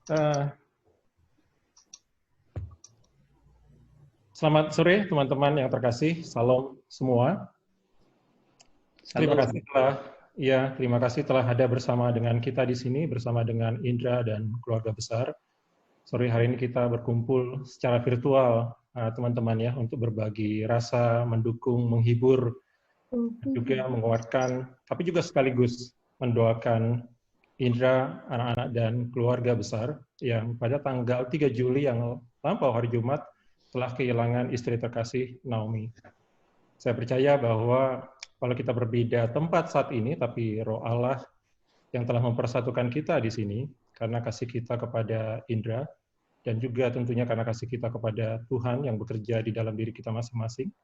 Eh, Selamat sore teman-teman yang terkasih. Salam semua. Terima kasih telah ada bersama dengan kita di sini bersama dengan Indra dan keluarga besar. Sore hari ini kita berkumpul secara virtual teman-teman ya untuk berbagi rasa, mendukung, menghibur, juga menguatkan, tapi juga sekaligus mendoakan Indra, anak-anak dan keluarga besar yang pada tanggal 3 Juli yang lampau hari Jumat telah kehilangan istri terkasih Naomi. Saya percaya bahwa kalau kita berbeda tempat saat ini, tapi Roh Allah yang telah mempersatukan kita di sini karena kasih kita kepada Indra dan juga tentunya karena kasih kita kepada Tuhan yang bekerja di dalam diri kita masing-masing.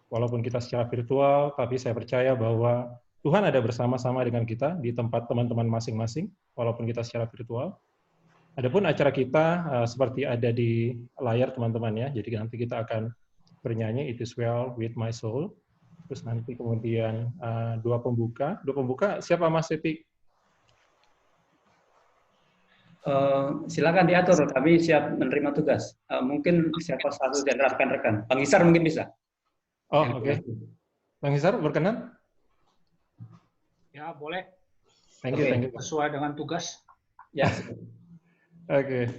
Walaupun kita secara virtual, tapi saya percaya bahwa Tuhan ada bersama-sama dengan kita di tempat teman-teman masing-masing, walaupun kita secara virtual. Adapun acara kita seperti ada di layar teman-teman ya, jadi nanti kita akan bernyanyi It Is Well With My Soul, terus nanti kemudian dua pembuka siapa Mas Siti? Silakan diatur, kami siap menerima tugas. Mungkin siapa satu dan rekan-rekan. Bang Isar mungkin bisa. Oh, oke. Bang Isar berkenan? Ya, boleh. Thank you. Sesuai dengan tugas. Ya. Oke.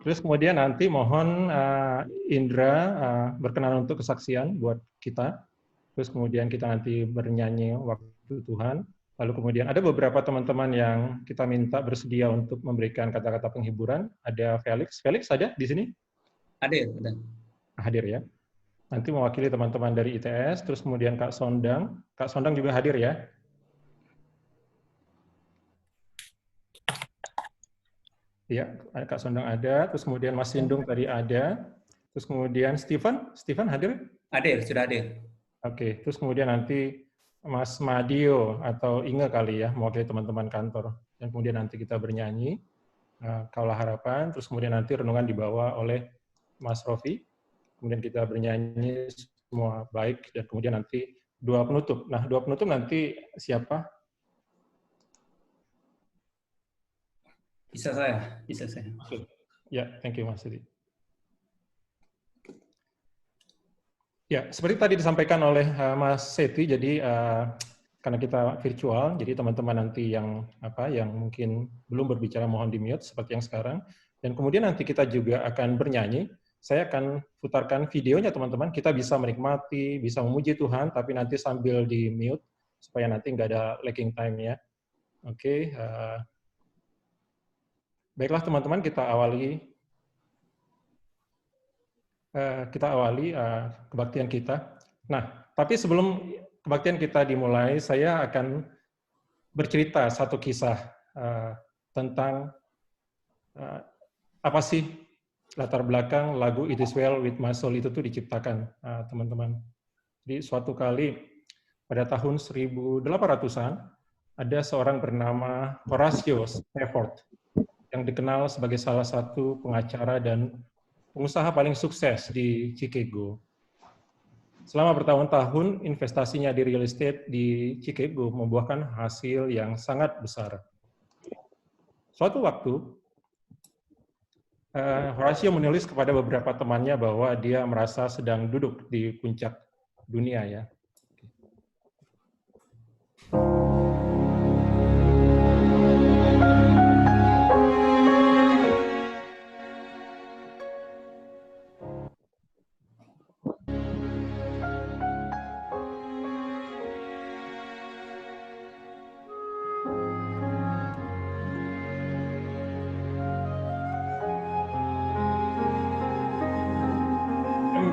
Terus kemudian nanti mohon Indra berkenan untuk kesaksian buat kita. Terus kemudian kita nanti bernyanyi waktu Tuhan. Lalu kemudian ada beberapa teman-teman yang kita minta bersedia untuk memberikan kata-kata penghiburan. Ada Felix. Felix ada di sini? Hadir. Hadir ya. Nanti mewakili teman-teman dari ITS. Terus kemudian Kak Sondang. Kak Sondang juga hadir ya. Ya, Kak Sondang ada. Terus kemudian Mas Sindung tadi ada. Terus kemudian Steven hadir? Hadir, sudah hadir. Oke, terus kemudian nanti Mas Madio atau Inge kali ya, mewakili teman-teman kantor. Dan kemudian nanti kita bernyanyi, Kaulah Harapan, terus kemudian nanti renungan dibawa oleh Mas Rofi. Kemudian kita bernyanyi semua baik, dan kemudian nanti doa penutup. Nah, doa penutup nanti siapa? Bisa saya. Ya, thank you Mas Siti. Ya, seperti tadi disampaikan oleh Mas Seti, jadi karena kita virtual, jadi teman-teman nanti yang mungkin belum berbicara mohon di-mute seperti yang sekarang. Dan kemudian nanti kita juga akan bernyanyi. Saya akan putarkan videonya teman-teman. Kita bisa menikmati, bisa memuji Tuhan, tapi nanti sambil di-mute supaya nanti nggak ada lagging time ya. Oke. Baiklah teman-teman, kita awali kebaktian kita. Nah, tapi sebelum kebaktian kita dimulai, saya akan bercerita satu kisah tentang apa sih latar belakang lagu It Is Well With My Soul itu tuh diciptakan, teman-teman. Jadi suatu kali pada tahun 1800-an ada seorang bernama Horatio Spafford yang dikenal sebagai salah satu pengacara dan pengusaha paling sukses di Chicago. Selama bertahun-tahun, investasinya di real estate di Chicago membuahkan hasil yang sangat besar. Suatu waktu, Horatio menulis kepada beberapa temannya bahwa dia merasa sedang duduk di puncak dunia ya.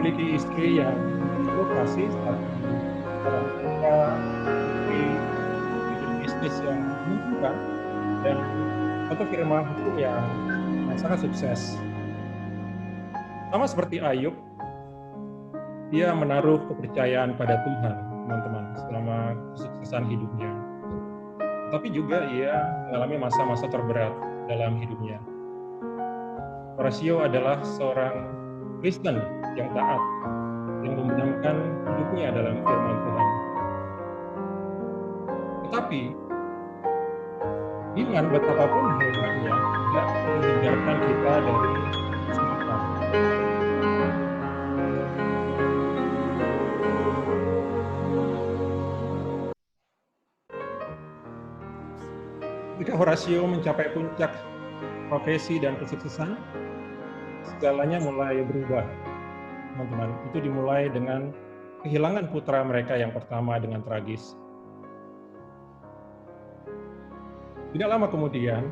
Memiliki istri yang cukup kasih, seorang tua, bisnis yang menguntungkan, dan satu firma hukum yang sangat sukses. Sama seperti Ayub, dia menaruh kepercayaan pada Tuhan, teman-teman, selama kesuksesan hidupnya. Tapi juga ia mengalami masa-masa terberat dalam hidupnya. Horatio adalah seorang Kristen yang taat, yang membenamkan hidupnya dalam firman Tuhan. Tetapi, iman betapapun hebatnya, tidak menghindarkan kita dari kesulitan. Ketika Horatio mencapai puncak profesi dan kesuksesan, segalanya mulai berubah, teman-teman. Itu dimulai dengan kehilangan putra mereka yang pertama dengan tragis. Tidak lama kemudian,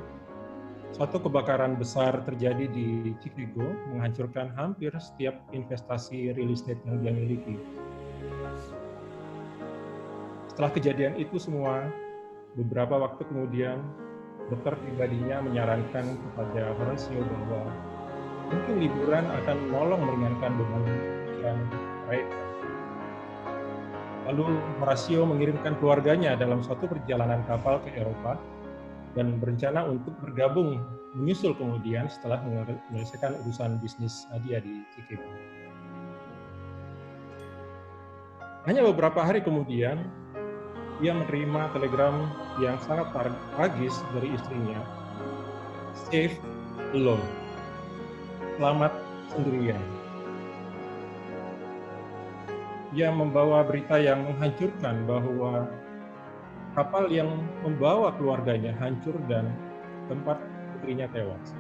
suatu kebakaran besar terjadi di Chicago, menghancurkan hampir setiap investasi real estate yang dia miliki. Setelah kejadian itu semua, beberapa waktu kemudian, dokter pribadinya menyarankan kepada Horatio bahwa mungkin liburan akan menolong meringankan beban pikiran mereka. Lalu Horatio mengirimkan keluarganya dalam suatu perjalanan kapal ke Eropa dan berencana untuk bergabung menyusul kemudian setelah menyelesaikan urusan bisnis dia di Chicago. Hanya beberapa hari kemudian, dia menerima telegram yang sangat tragis dari istrinya. Safe alone. Selamat sendirian. Dia membawa berita yang menghancurkan bahwa kapal yang membawa keluarganya hancur dan keempat putrinya tewas.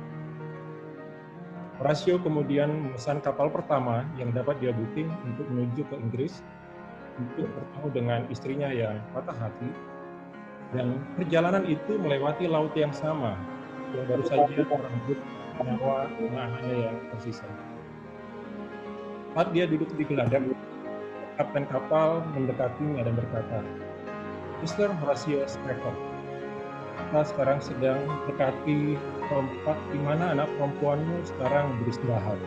Horatio kemudian memesan kapal pertama yang dapat dia booking untuk menuju ke Inggris untuk bertemu dengan istrinya yang patah hati, dan perjalanan itu melewati laut yang sama yang baru saja merenggut nyawa anak-anaknya yang tersisa. Saat dia duduk di geladak, kapten kapal mendekatinya dan berkata, "Mr. Horatio Straker, kita sekarang sedang dekati tempat di mana anak perempuanmu sekarang beristirahat."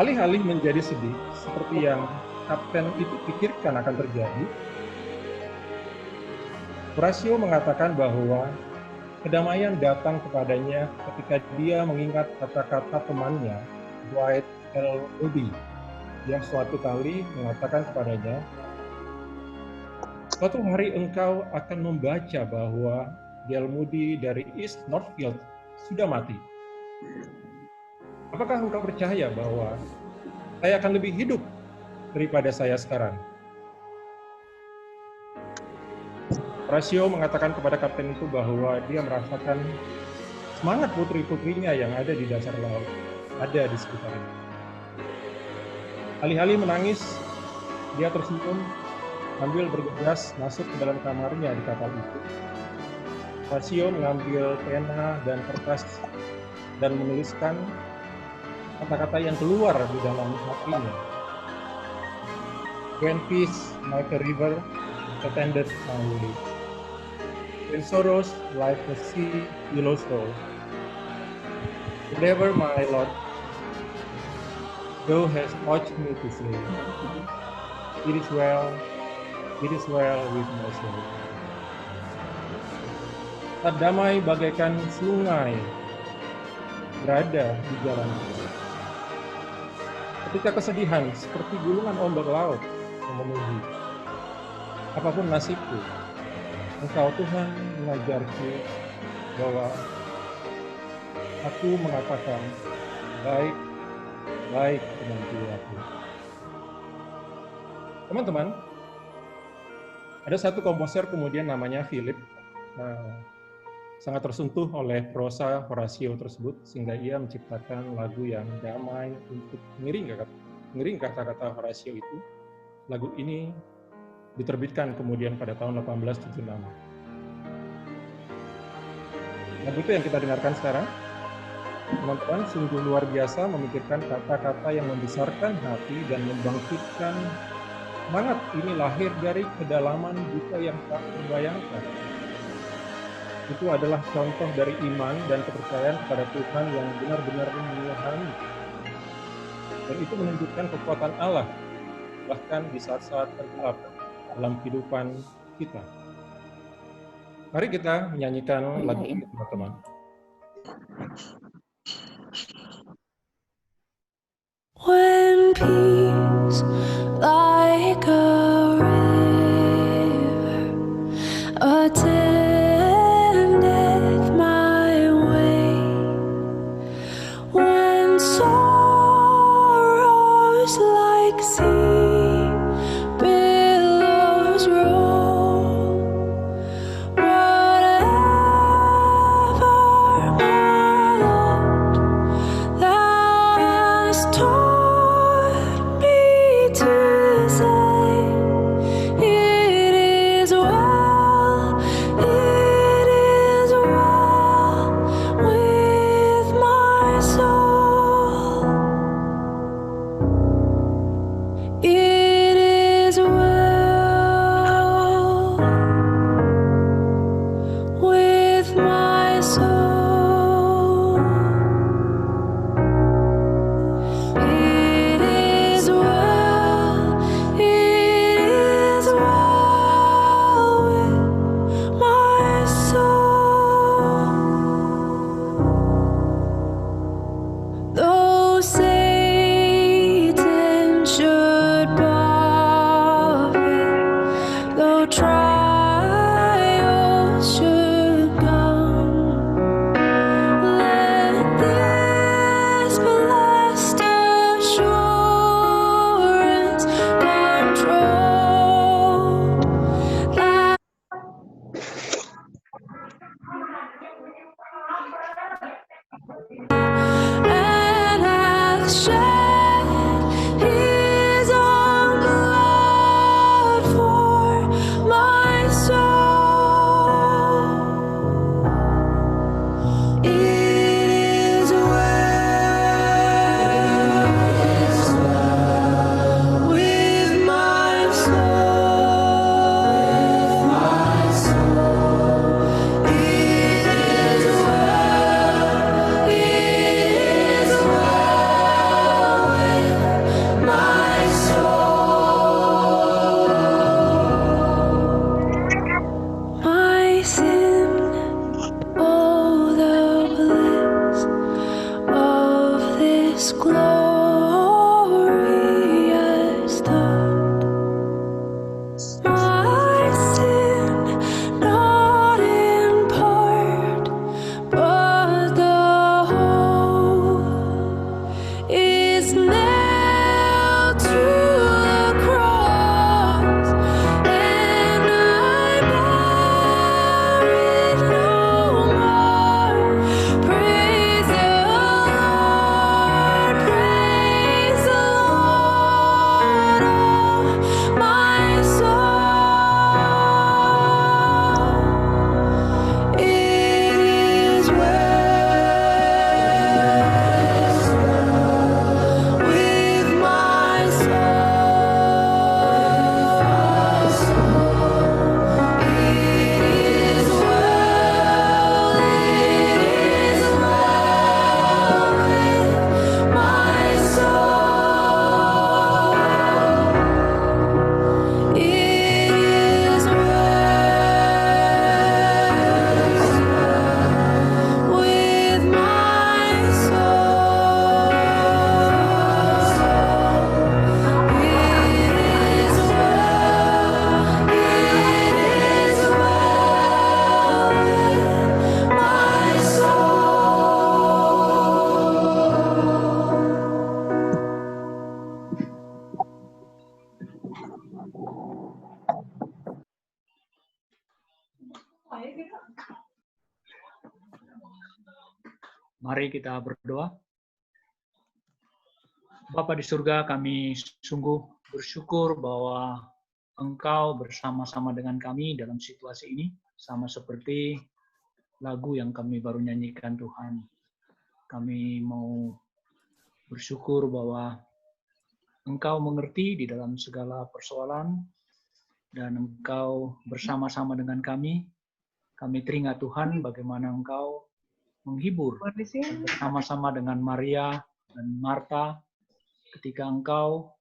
Alih-alih menjadi sedih, seperti yang kapten itu pikirkan akan terjadi, Horatio mengatakan bahwa kedamaian datang kepadanya ketika dia mengingat kata-kata temannya, Dwight L. Moody, yang suatu kali mengatakan kepadanya, "Suatu hari engkau akan membaca bahwa Del Moody dari East Northfield sudah mati. Apakah engkau percaya bahwa saya akan lebih hidup daripada saya sekarang?" Horatio mengatakan kepada kapten itu bahwa dia merasakan semangat putri-putrinya yang ada di dasar laut, ada di sekitarnya. Alih-alih menangis, dia tersenyum sambil bergegas masuk ke dalam kamarnya di kapal itu. Horatio mengambil pena dan kertas dan menuliskan kata-kata yang keluar di dalam hatinya. "When peace like a river attended my way, when sorrows like the sea billows roll, whatever my lot, thou hast taught me to say, it is well with my soul." Tak damai bagaikan sungai berada di jalan. Ketika kesedihan seperti gulungan ombak laut memenuhi, apapun nasibku, Engkau Tuhan mengajarku bahwa aku mengatakan baik, baik dengan jiwaku. Teman-teman, ada satu komposer kemudian namanya Philip, sangat tersentuh oleh prosa Horatio tersebut sehingga ia menciptakan lagu yang damai untuk mengiring kata-kata Horatio itu. Lagu ini diterbitkan kemudian pada tahun 1876. Lagu itu yang kita dengarkan sekarang. Teman-teman, sungguh luar biasa memikirkan kata-kata yang membesarkan hati dan membangkitkan semangat ini lahir dari kedalaman duka yang tak terbayangkan. Itu adalah contoh dari iman dan kepercayaan kepada Tuhan yang benar-benar menyihani. Dan itu menunjukkan kekuatan Allah, bahkan di saat-saat tergelap dalam kehidupan kita. Mari kita menyanyikan lagu ini, teman-teman. When peace like a river attended Mari kita berdoa. Bapa di surga, kami sungguh bersyukur bahwa Engkau bersama-sama dengan kami dalam situasi ini, sama seperti lagu yang kami baru nyanyikan Tuhan. Kami mau bersyukur bahwa Engkau mengerti di dalam segala persoalan, dan Engkau bersama-sama dengan kami. Kami teringat Tuhan bagaimana Engkau menghibur bersama-sama dengan Maria dan Marta ketika Engkau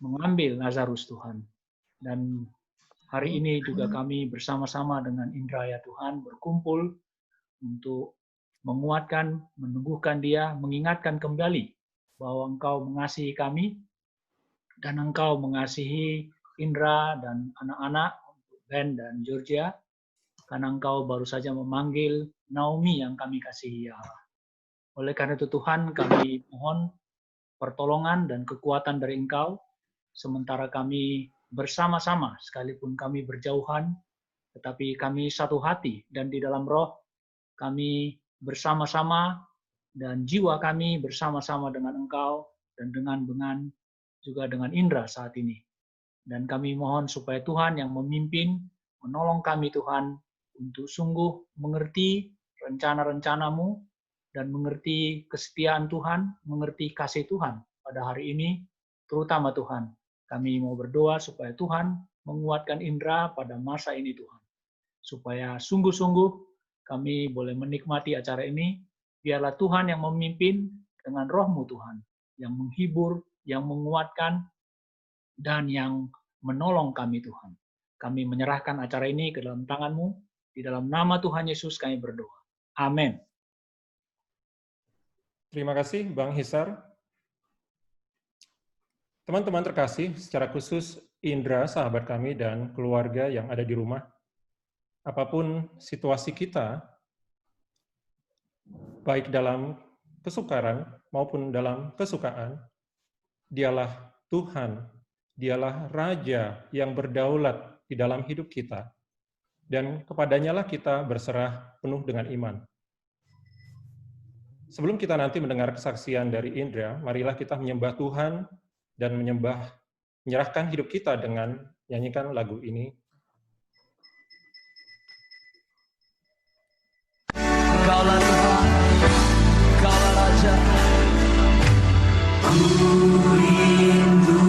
mengambil Lazarus Tuhan. Dan hari ini juga kami bersama-sama dengan Indra ya Tuhan berkumpul untuk menguatkan, meneguhkan dia, mengingatkan kembali bahwa Engkau mengasihi kami dan Engkau mengasihi Indra dan anak-anak, Ben dan Georgia, karena Engkau baru saja memanggil Naomi yang kami kasihi ya Allah. Oleh karena itu Tuhan, kami mohon pertolongan dan kekuatan dari Engkau, sementara kami bersama-sama, sekalipun kami berjauhan, tetapi kami satu hati, dan di dalam roh kami bersama-sama, dan jiwa kami bersama-sama dengan Engkau, dan dengan juga dengan Indra saat ini. Dan kami mohon supaya Tuhan yang memimpin, menolong kami Tuhan, untuk sungguh mengerti rencana-rencana-Mu, dan mengerti kesetiaan Tuhan, mengerti kasih Tuhan pada hari ini, terutama Tuhan. Kami mau berdoa supaya Tuhan menguatkan Indra pada masa ini Tuhan. Supaya sungguh-sungguh kami boleh menikmati acara ini, biarlah Tuhan yang memimpin dengan roh-Mu Tuhan, yang menghibur, yang menguatkan, dan yang menolong kami Tuhan. Kami menyerahkan acara ini ke dalam tangan-Mu, di dalam nama Tuhan Yesus kami berdoa. Amin. Terima kasih, Bang Hisar. Teman-teman terkasih, secara khusus Indra, sahabat kami, dan keluarga yang ada di rumah, apapun situasi kita, baik dalam kesukaran maupun dalam kesukaan, Dialah Tuhan, Dialah Raja yang berdaulat di dalam hidup kita, dan kepadanya lah kita berserah penuh dengan iman. Sebelum kita nanti mendengar kesaksian dari Indra, marilah kita menyembah Tuhan dan menyerahkan hidup kita dengan nyanyikan lagu ini. Kaulah Tuhan, Kaulah Raja. Ku rindu